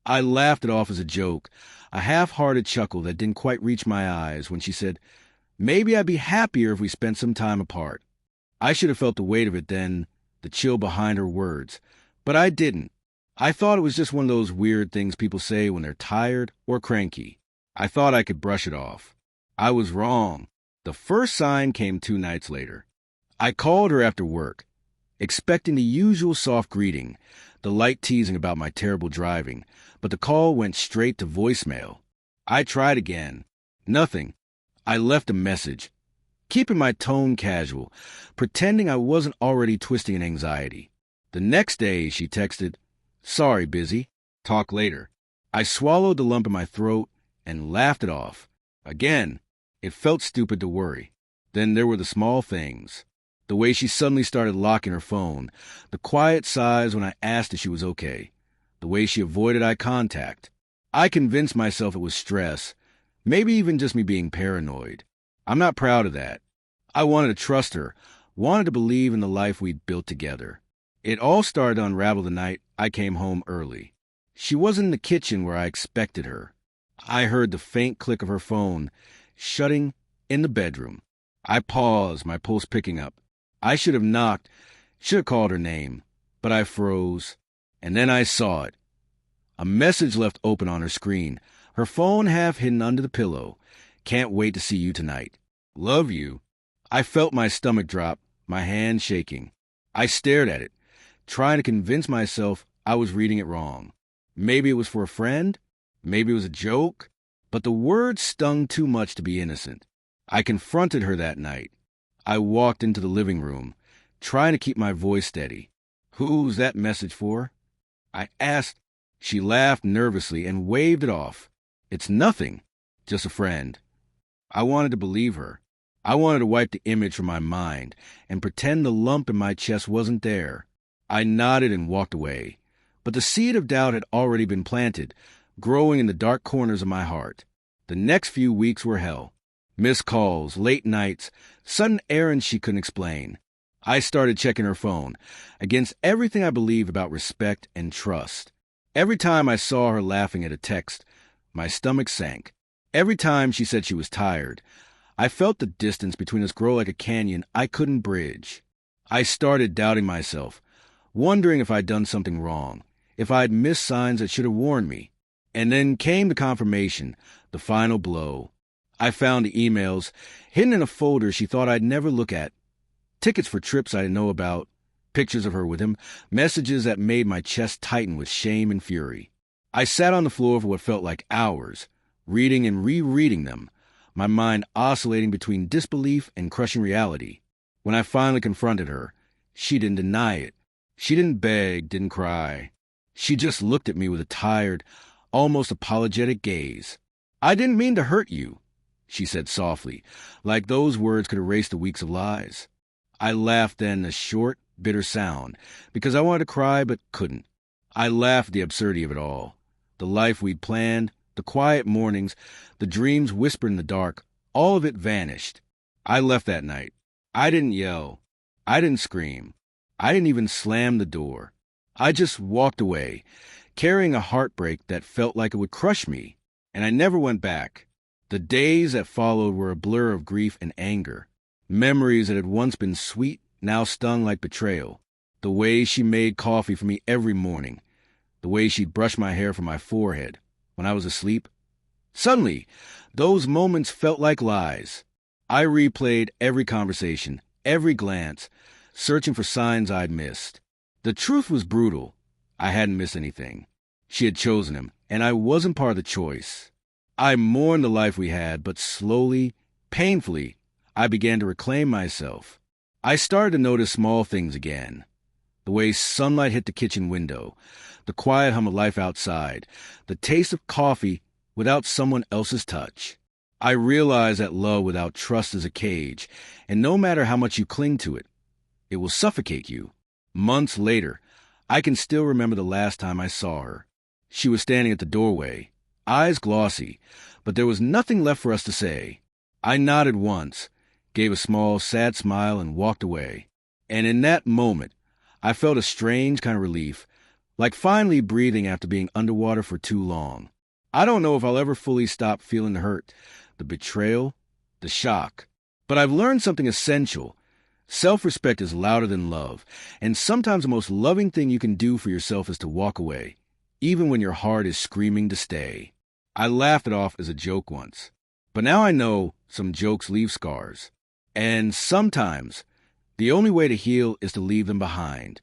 I laughed it off as a joke, a half-hearted chuckle that didn't quite reach my eyes when she said, "Maybe I'd be happier if we spent some time apart." I should have felt the weight of it then, the chill behind her words, but I didn't. I thought it was just one of those weird things people say when they're tired or cranky. I thought I could brush it off. I was wrong. The first sign came 2 nights later. I called her after work, expecting the usual soft greeting, the light teasing about my terrible driving, but the call went straight to voicemail. I tried again. Nothing. I left a message, keeping my tone casual, pretending I wasn't already twisting in anxiety. The next day, she texted, "Sorry, busy. Talk later." I swallowed the lump in my throat and laughed it off. Again, it felt stupid to worry. Then there were the small things. The way she suddenly started locking her phone, the quiet sighs when I asked if she was okay, the way she avoided eye contact. I convinced myself it was stress, maybe even just me being paranoid. I'm not proud of that. I wanted to trust her, wanted to believe in the life we'd built together. It all started to unravel the night I came home early. She wasn't in the kitchen where I expected her. I heard the faint click of her phone shutting in the bedroom. I paused, my pulse picking up. I should have knocked, should have called her name, but I froze. And then I saw it. A message left open on her screen, her phone half hidden under the pillow. "Can't wait to see you tonight. Love you." I felt my stomach drop, my hand shaking. I stared at it, trying to convince myself I was reading it wrong. Maybe it was for a friend, maybe it was a joke, but the words stung too much to be innocent. I confronted her that night. I walked into the living room, trying to keep my voice steady. "Who's that message for?" I asked. She laughed nervously and waved it off. "It's nothing, just a friend." I wanted to believe her. I wanted to wipe the image from my mind and pretend the lump in my chest wasn't there. I nodded and walked away. But the seed of doubt had already been planted, growing in the dark corners of my heart. The next few weeks were hell. Missed calls, late nights, sudden errands she couldn't explain. I started checking her phone, against everything I believed about respect and trust. Every time I saw her laughing at a text, my stomach sank. Every time she said she was tired, I felt the distance between us grow like a canyon I couldn't bridge. I started doubting myself, wondering if I'd done something wrong, if I'd missed signs that should have warned me. And then came the confirmation, the final blow. I found the emails, hidden in a folder she thought I'd never look at. Tickets for trips I didn't know about, pictures of her with him, messages that made my chest tighten with shame and fury. I sat on the floor for what felt like hours, reading and rereading them, my mind oscillating between disbelief and crushing reality. When I finally confronted her, she didn't deny it. She didn't beg, didn't cry. She just looked at me with a tired, almost apologetic gaze. "I didn't mean to hurt you," she said softly, like those words could erase the weeks of lies. I laughed then, a short, bitter sound, because I wanted to cry but couldn't. I laughed at the absurdity of it all. The life we'd planned, the quiet mornings, the dreams whispered in the dark, all of it vanished. I left that night. I didn't yell. I didn't scream. I didn't even slam the door. I just walked away, carrying a heartbreak that felt like it would crush me, and I never went back. The days that followed were a blur of grief and anger. Memories that had once been sweet now stung like betrayal. The way she made coffee for me every morning. The way she'd brush my hair from my forehead when I was asleep. Suddenly, those moments felt like lies. I replayed every conversation, every glance, searching for signs I'd missed. The truth was brutal. I hadn't missed anything. She had chosen him, and I wasn't part of the choice. I mourned the life we had, but slowly, painfully, I began to reclaim myself. I started to notice small things again. The way sunlight hit the kitchen window, the quiet hum of life outside, the taste of coffee without someone else's touch. I realized that love without trust is a cage, and no matter how much you cling to it, it will suffocate you. Months later, I can still remember the last time I saw her. She was standing at the doorway, eyes glossy, but there was nothing left for us to say. I nodded once, gave a small, sad smile, and walked away. And in that moment, I felt a strange kind of relief, Like finally breathing after being underwater for too long. I don't know if I'll ever fully stop feeling the hurt, the betrayal, the shock. But I've learned something essential. Self-respect is louder than love, and sometimes the most loving thing you can do for yourself is to walk away, even when your heart is screaming to stay. I laughed it off as a joke once, but now I know some jokes leave scars. And sometimes, the only way to heal is to leave them behind.